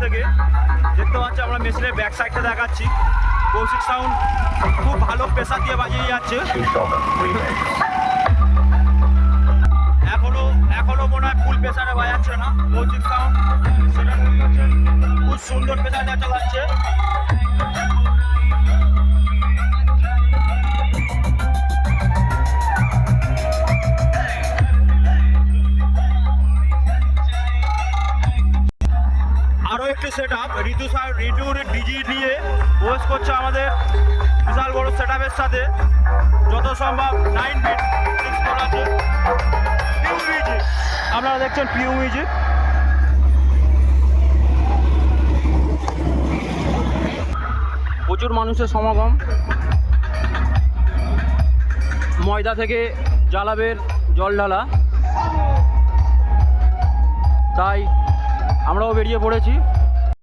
থেকে। দেখতে পাচ্ছি আমরা মেশিনের ব্যাক সাইডটা দেখাচ্ছি। কৌশিক সাউন্ড খুব ভালো প্রেসার দিয়ে বাজিয়ে যাচ্ছে। এখনো মনে হয় ফুল প্রেসারে বাজাচ্ছে না কৌশিক সাউন্ড, সেটা খুব সুন্দর প্রেসার দিয়ে চালাচ্ছে। আরও একটি সেট আপ ঋতুর ডিজি নিয়ে ওয়েস করছে আমাদের বিশাল বড় সেট আপের সাথে, যত সম্ভব 9 বিট 6 আছে। পিউ মিউজিক আপনারা দেখছেন, পিউ মিউজিক। প্রচুর মানুষের সমাগম। ময়দা থেকে জালাবের জল ঢালা, তাই আমরাও বেরিয়ে পড়েছি।